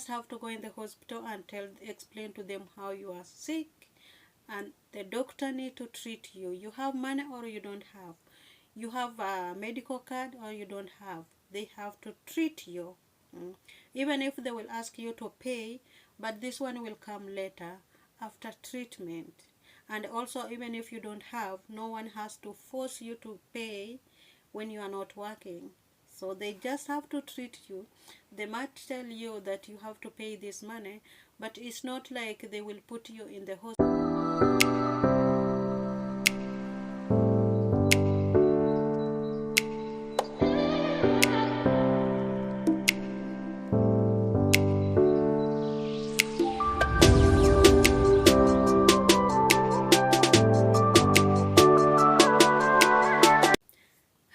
just have to go in the hospital and explain to them how you are sick, and the doctor need to treat you. You have money or you don't have. You have a medical card or you don't have. They have to treat you. Even if they will ask you to pay, but this one will come later after treatment. And also, even if you don't have, no one has to force you to pay when you are not working. So they just have to treat you. They might tell you that you have to pay this money, but it's not like they will put you in the hospital.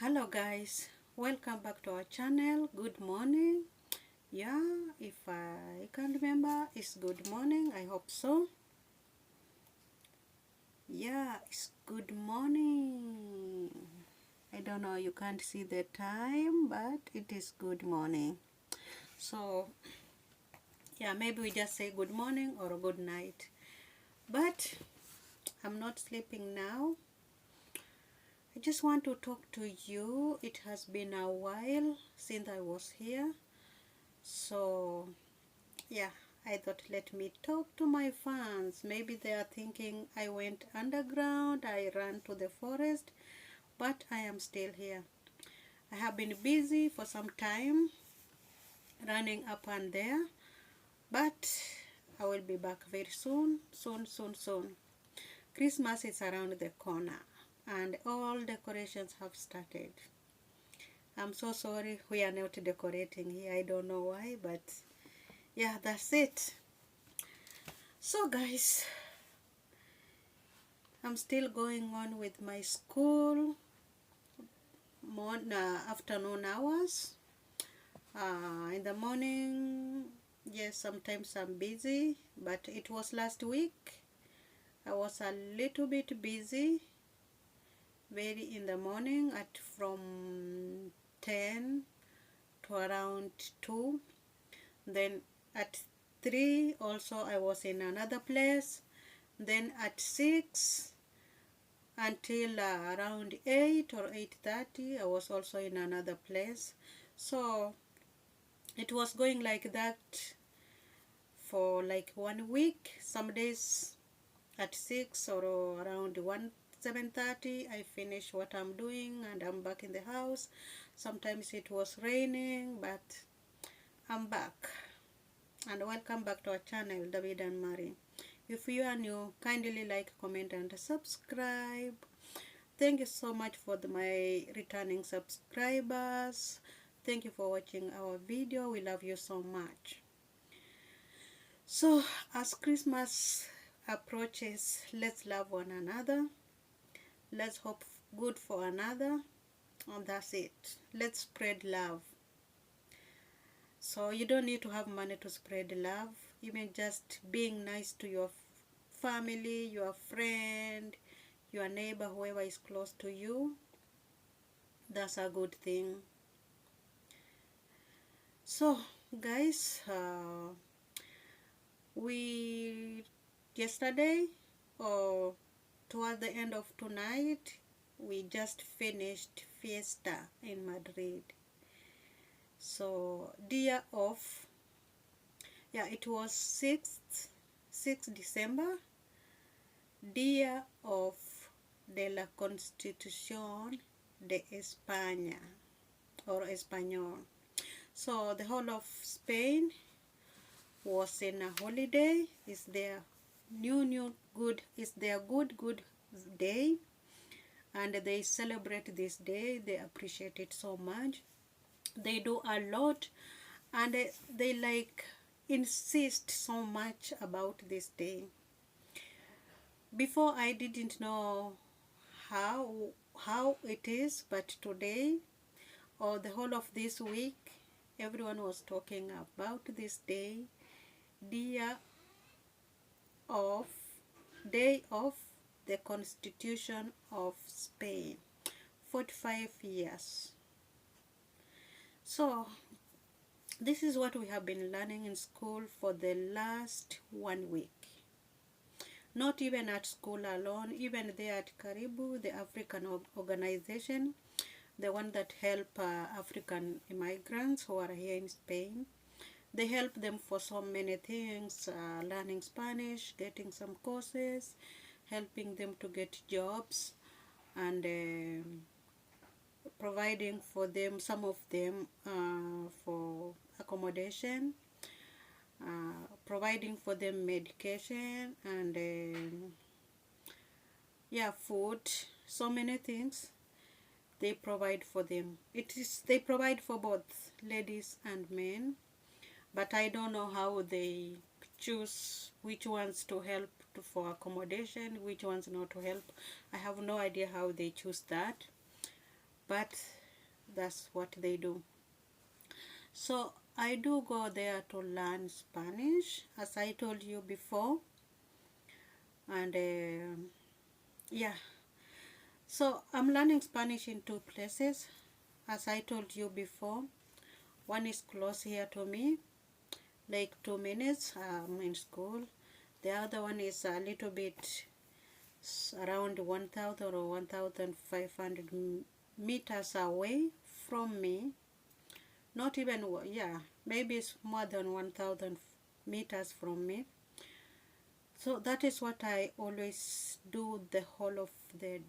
Hello guys, welcome back to our channel. Good morning. Yeah, if I can remember, it's good morning. I hope so. Yeah, it's good morning. I don't know, you can't see the time, but it is good morning. So yeah, maybe we just say good morning or good night. But I'm not sleeping now. I just want to talk to you. It has been a while since I was here. So yeah, I thought let me talk to my fans. Maybe they are thinking I went underground, I ran to the forest, but I am still here. I have been busy for some time, running up and there, but I will be back very soon. Christmas is around the corner and all decorations have started. I'm so sorry we are not decorating here. I don't know why, but yeah, that's it. So guys, I'm still going on with my school afternoon hours. In the morning, yes, sometimes I'm busy, but it was last week. I was a little bit busy, very in the morning from 10 to around 2. Then at 3 also I was in another place. Then at 6 until around 8 or 8:30 I was also in another place. So it was going like that for like 1 week. Some days at 6 or around 7:30 I finish what I'm doing and I'm back in the house. Sometimes it was raining, but I'm back. And welcome back to our channel, David and Mary. If you are new, kindly like, comment and subscribe. Thank you so much for my returning subscribers. Thank you for watching our video. We love you so much. So as Christmas approaches, let's love one another. Let's hope good for another. And that's it. Let's spread love. So you don't need to have money to spread love. Even just being nice to your family, your friend, your neighbor, whoever is close to you, that's a good thing. So guys, yesterday or toward the end of tonight, we just finished fiesta in Madrid. So it was 6th December, Día of de la Constitución de España, or Español. So the whole of Spain was in a holiday. It's their good day, and they celebrate this day. They appreciate it so much. They do a lot, and they insist so much about this day. Before I didn't know how it is, but today or the whole of this week everyone was talking about this day, day of the Constitution of Spain, 45 years. So This is what we have been learning in school for the last 1 week. Not even at school alone, even there at Karibu, the African organization, the one that help African immigrants who are here in Spain. They help them for so many things, learning Spanish, getting some courses, helping them to get jobs, and providing for them, some of them, for accommodation, providing for them medication, and yeah, food, so many things they provide for them. They provide for both ladies and men, but I don't know how they choose which ones to help for accommodation, which ones not to help. I have no idea how they choose that, but that's what they do. So I do go there to learn Spanish, as I told you before, and yeah. So I'm learning Spanish in two places, as I told you before. One is close here to me, like 2 minutes. I'm in school. The other one is a little bit around 1,000 or 1,500 meters away from me. Not even, yeah, maybe it's more than 1,000 meters from me. So that is what I always do the whole of the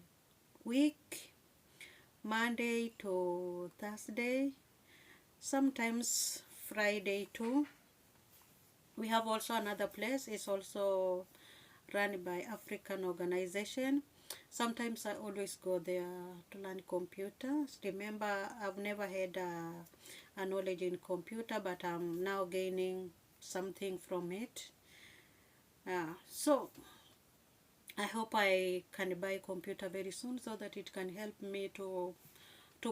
week, Monday to Thursday, sometimes Friday too. We have also another place. It's also run by African organization. Sometimes I always go there to learn computers. Remember, I've never had a knowledge in computer, but I'm now gaining something from it. So I hope I can buy a computer very soon, so that it can help me to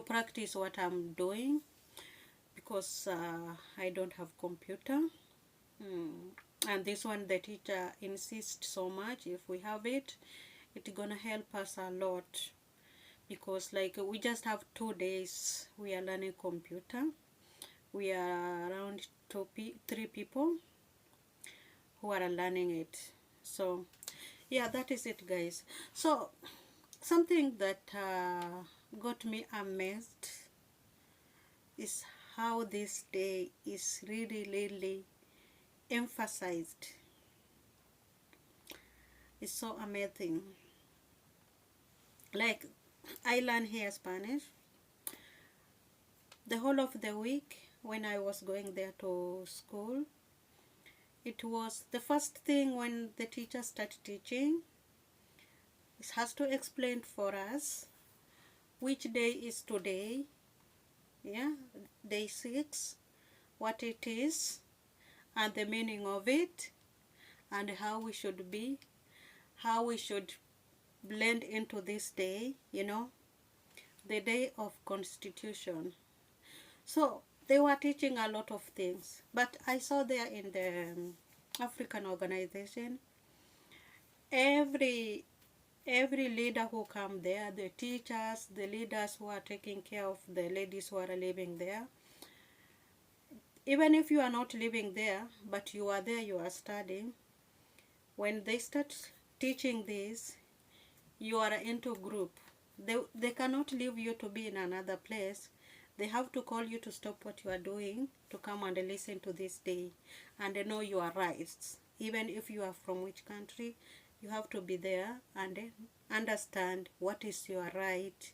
practice what I'm doing, because I don't have computer. And this one, the teacher insists so much, if we have it, it's gonna help us a lot, because like we just have 2 days we are learning computer. We are around 3 people who are learning it. So yeah, that is it, guys. So something that got me amazed is how this day is really emphasized. It's so amazing. Like, I learned here Spanish the whole of the week. When I was going there to school, it was the first thing when the teacher started teaching. It has to explain for us which day is today, yeah, day 6, what it is, and the meaning of it, and how we should be, how we should blend into this day, the day of Constitution. So they were teaching a lot of things, but I saw there in the African organization, every leader who come there, the teachers, the leaders who are taking care of the ladies who are living there, even if you are not living there, but you are there, you are studying, when they start teaching this, you are into group. They cannot leave you to be in another place. They have to call you to stop what you are doing, to come and listen to this day and know your rights. Even if you are from which country, you have to be there and understand what is your right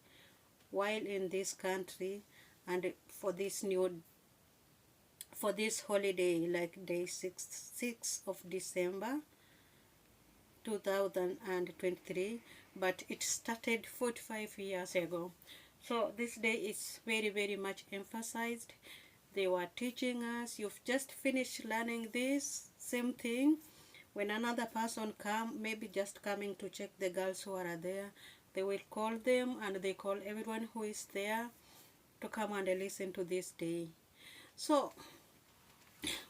while in this country, and for this holiday, like day 6 of December 2023, but it started 45 years ago. So this day is very much emphasized. They were teaching us, you've just finished learning this same thing. When another person come, maybe just coming to check the girls who are there, they will call them, and they call everyone who is there to come and listen to this day. So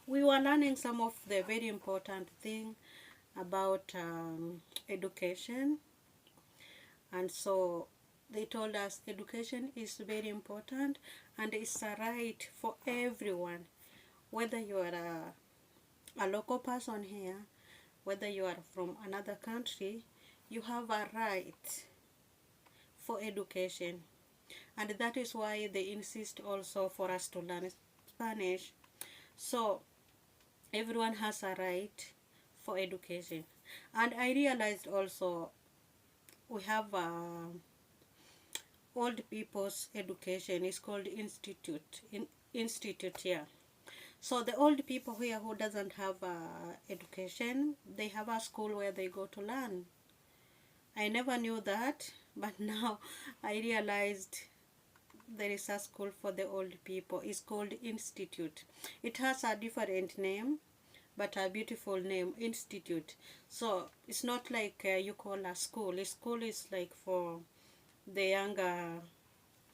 we were learning some of the very important thing about education. And so they told us education is very important, and it's a right for everyone, whether you are a local person here, whether you are from another country, you have a right for education. And that is why they insist also for us to learn Spanish. So everyone has a right for education. And I realized also we have old people's education is called institute here. So the old people here who doesn't have education, they have a school where they go to learn. I never knew that, but now I realized there is a school for the old people. It's called institute. It has a different name, but a beautiful name, institute. So it's not like you call a school. A school is like for the younger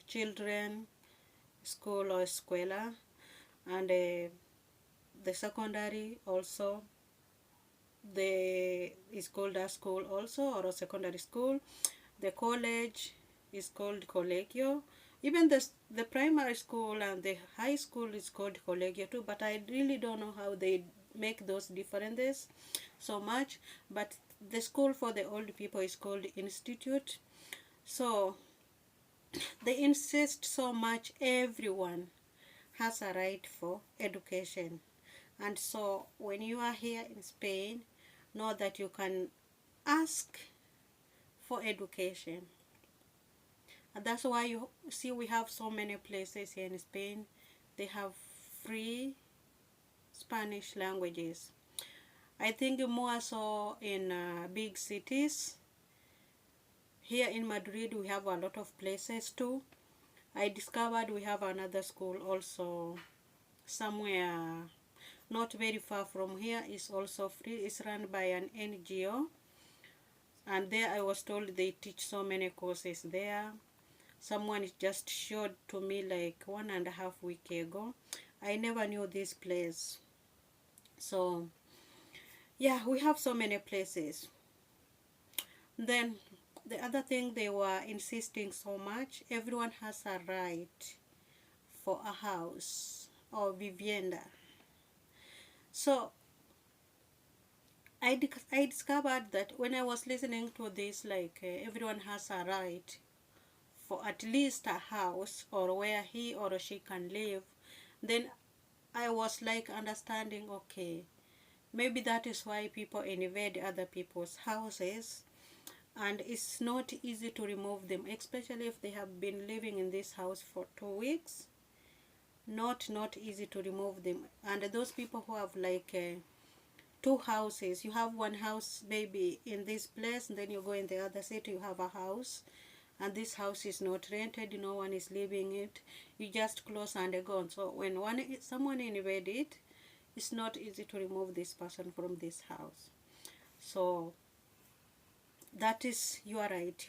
children, school or escuela, and the secondary also, is called a school also, or a secondary school. The college is called colegio. Even the primary school and the high school is called colegio too, but I really don't know how they make those differences so much. But the school for the old people is called institute. So they insist so much everyone has a right for education. And so when you are here in Spain, know that you can ask for education. And that's why you see we have so many places here in Spain. They have free Spanish languages. I think more so in big cities. Here in Madrid we have a lot of places too. I discovered we have another school also somewhere not very far from here. Is also free. It's run by an NGO, and there I was told they teach so many courses there. Someone just showed to me like 1.5 weeks ago. I never knew this place. So yeah, we have so many places. Then the other thing they were insisting so much, everyone has a right for a house or vivienda. So I discovered that when I was listening to this, like everyone has a right for at least a house or where he or she can live, then I was like understanding, okay, maybe that is why people invade other people's houses, and it's not easy to remove them, especially if they have been living in this house for 2 weeks. Not easy to remove them. And those people who have like two houses, you have one house maybe in this place, and then you go in the other city, you have a house, and this house is not rented, no one is living it, you just close and go. So when someone invade it, it's not easy to remove this person from this house. So that is your right.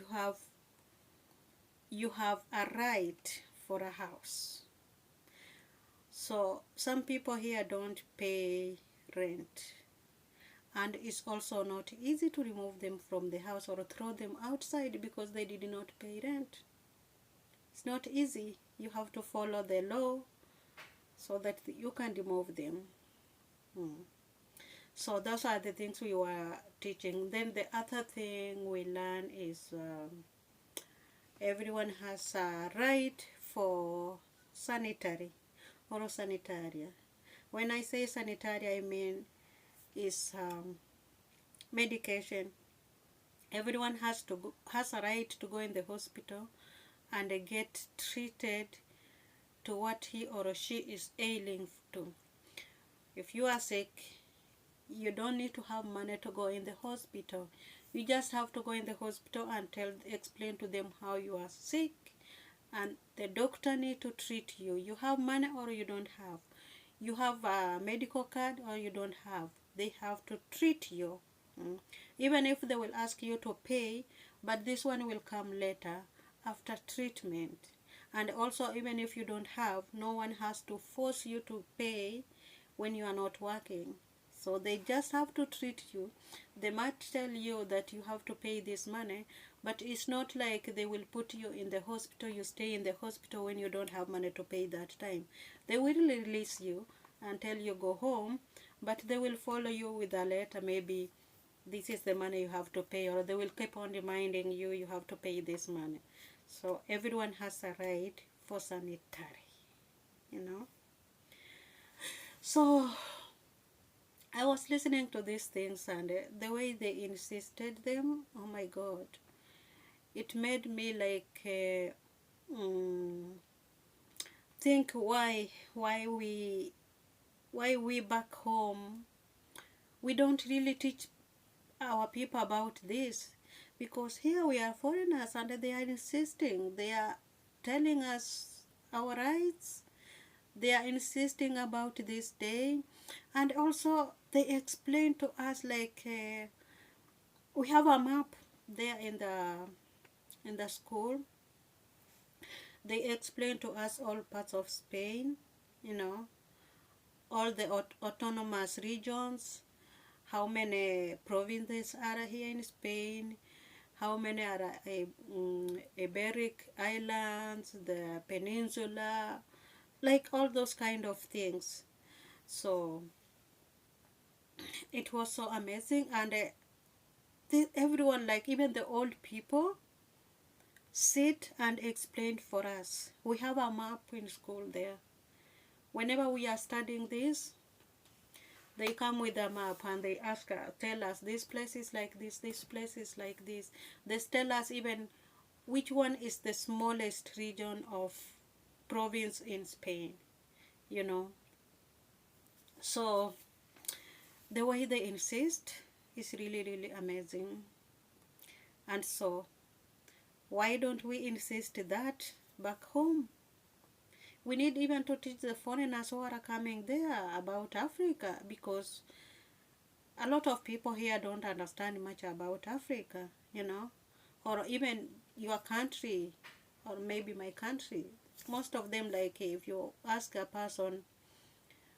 You have a right for a house. So some people here don't pay rent, and it's also not easy to remove them from the house or throw them outside because they did not pay rent. It's not easy. You have to follow the law so that you can remove them. So those are the things we were teaching. Then the other thing we learn is everyone has a right for sanitary or sanitaria. When I say sanitary, I mean is medication. Everyone has a right to go in the hospital and get treated to what he or she is ailing to. If you are sick, you don't need to have money to go in the hospital. You just have to go in the hospital and explain to them how you are sick, and the doctor need to treat you. You have money or you don't have. You have a medical card or you don't have. They have to treat you. Even if they will ask you to pay, but this one will come later after treatment. And also, even if you don't have, no one has to force you to pay when you are not working. So they just have to treat you. They might tell you that you have to pay this money, but it's not like they will put you in the hospital, you stay in the hospital when you don't have money to pay that time. They will release you until you go home, but they will follow you with a letter, maybe this is the money you have to pay, or they will keep on reminding you you have to pay this money. So everyone has a right for sanitary, you know. So I was listening to these things, and the way they insisted them, oh my God, it made me like think why we back home we don't really teach our people about this, because here we are foreigners and they are insisting, they are telling us our rights, they are insisting about this day, and also they explain to us like we have a map there in the school. They explain to us all parts of Spain, you know, all the autonomous regions, how many provinces are here in Spain, how many are Iberic Islands, the peninsula, like all those kind of things. So it was so amazing, and everyone, like even the old people, sit and explain for us. We have a map in school there. Whenever we are studying this, they come with a map and they tell us this place is like this place is like this. They tell us even which one is the smallest region of province in Spain, you know. So the way they insist is really, really amazing. And so why don't we insist that back home? We need even to teach the foreigners who are coming there about Africa, because a lot of people here don't understand much about Africa, you know, or even your country, or maybe my country. Most of them, like if you ask a person,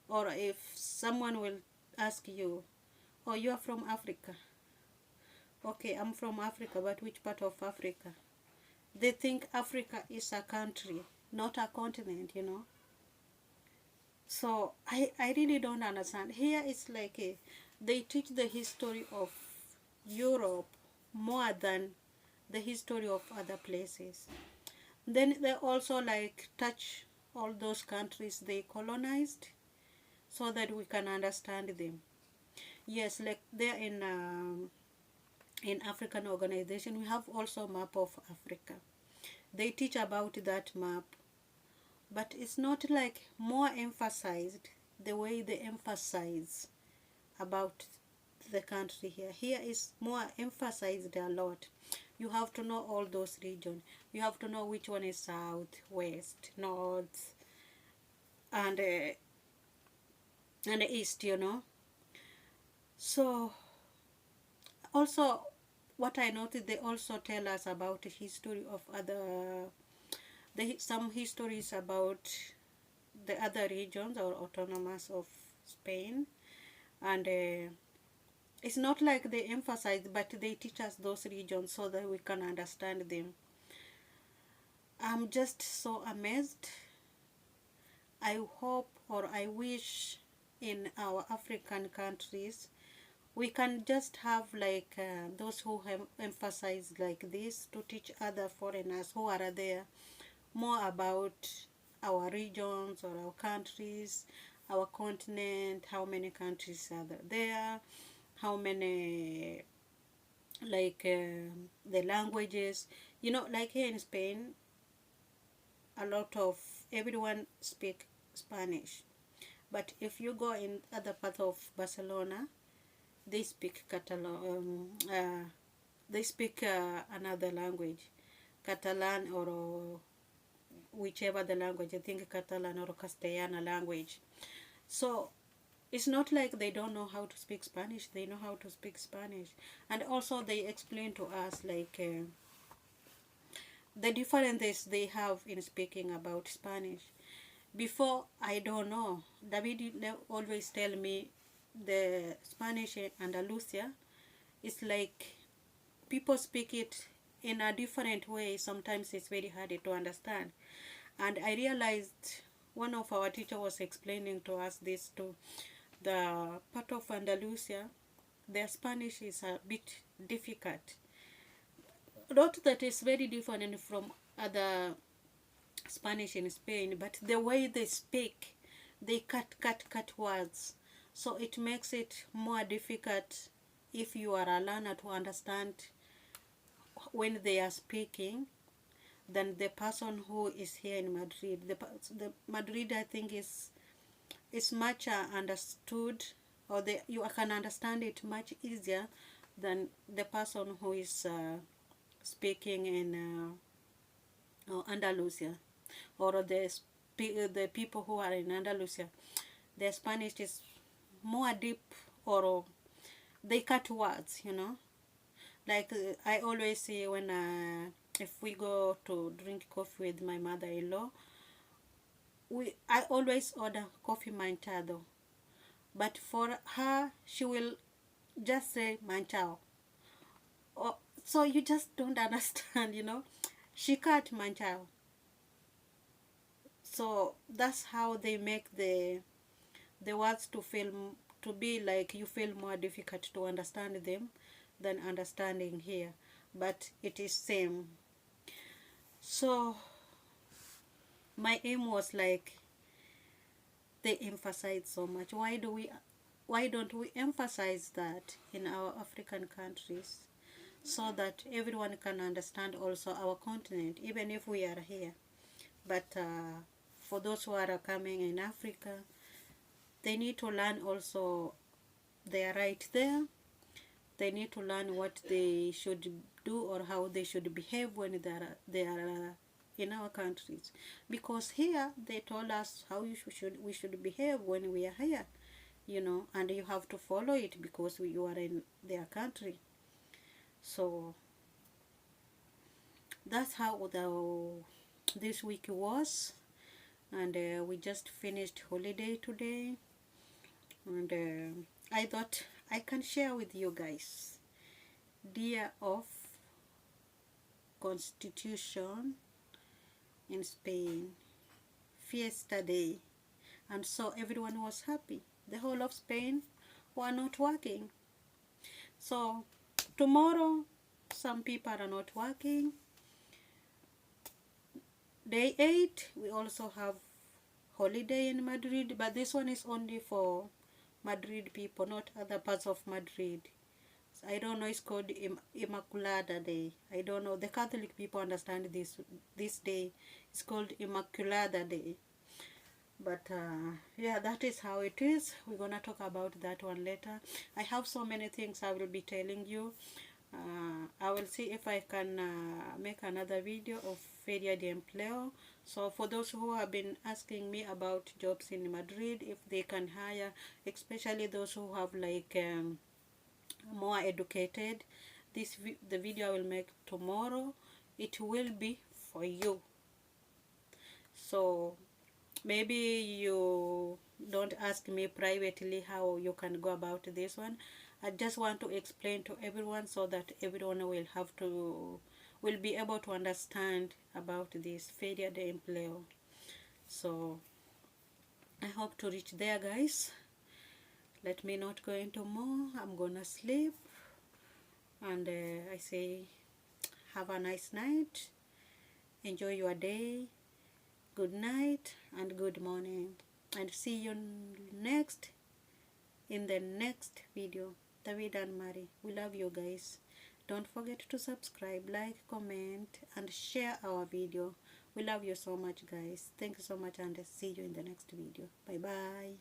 or if someone will ask you, oh, you are from Africa. Okay, I'm from Africa, but which part of Africa? They think Africa is a country, not a continent, you know. So I really don't understand. Here it's like they teach the history of Europe more than the history of other places. Then they also like touch all those countries they colonized, so that we can understand them. Yes, like they're in African organization, we have also map of Africa. They teach about that map, but it's not like more emphasized the way they emphasize about the country here. Here is more emphasized a lot. You have to know all those regions. You have to know which one is south, west, north, and east, you know. So also what I noticed, they also tell us about the history of some histories about the other regions or autonomous of Spain, and it's not like they emphasize, but they teach us those regions so that we can understand them. I'm just so amazed. I hope, or I wish, in our African countries we can just have like those who have emphasized like this, to teach other foreigners who are there more about our regions or our countries, our continent, how many countries are there, how many, like the languages, you know, like here in Spain, a lot of everyone speak Spanish, but if you go in other part of Barcelona, they speak they speak another language, Catalan, or whichever the language, I think Catalan or Castellana language. So it's not like they don't know how to speak Spanish, they know how to speak Spanish. And also they explain to us like the differences they have in speaking about Spanish. Before, I don't know, David always tell me the Spanish in Andalusia is like people speak it in a different way. Sometimes it's very hard to understand. And I realized one of our teacher was explaining to us this too. The part of Andalusia, their Spanish is a bit difficult. Not that it's very different from other Spanish in Spain, but the way they speak, they cut words. So it makes it more difficult if you are a learner to understand when they are speaking than the person who is here in Madrid. The Madrid, I think, is much understood, or you can understand it much easier than the person who is speaking in Andalusia, or the people who are in Andalusia. Their Spanish is more deep, or they cut words, you know. Like I always say when if we go to drink coffee with my mother-in-law, I always order coffee manchado, but for her she will just say manchao. So you just don't understand, you know. She cut manchao. So that's how they make the words to be like you feel more difficult to understand them than understanding here, but it is same. So my aim was like, they emphasize so much. Why don't we emphasize that in our African countries, so that everyone can understand also our continent, even if we are here. But for those who are coming in Africa, they need to learn also their right there. They need to learn what they should do or how they should behave when they are in our countries. Because here they told us how we should behave when we are here, you know, and you have to follow it because you are in their country. So that's how this week was, and we just finished holiday today, and I thought I can share with you guys Dia of Constitution in Spain, Fiesta Day, and so everyone was happy. The whole of Spain were not working. So tomorrow some people are not working. Day 8 we also have holiday in Madrid, but this one is only for Madrid people, not other parts of Madrid. I don't know, it's called Immaculada Day. I don't know, the Catholic people understand this day. It's called Immaculada Day. But yeah, that is how it is. We're gonna talk about that one later. I have so many things I will be telling you. I will see if I can make another video of Feria de Empleo. So for those who have been asking me about jobs in Madrid, if they can hire, especially those who have like more educated, the video I will make tomorrow, it will be for you. So maybe you don't ask me privately how you can go about this one. I just want to explain to everyone so that everyone will be able to understand about this Feria de Empleo. So I hope to reach there, guys. Let me not go into more. I'm gonna sleep, and I say have a nice night, enjoy your day, good night and good morning, and see you in the next video. David and Mary, we love you guys. Don't forget to subscribe, like, comment and share our video. We love you so much, guys. Thank you so much, and see you in the next video. Bye bye.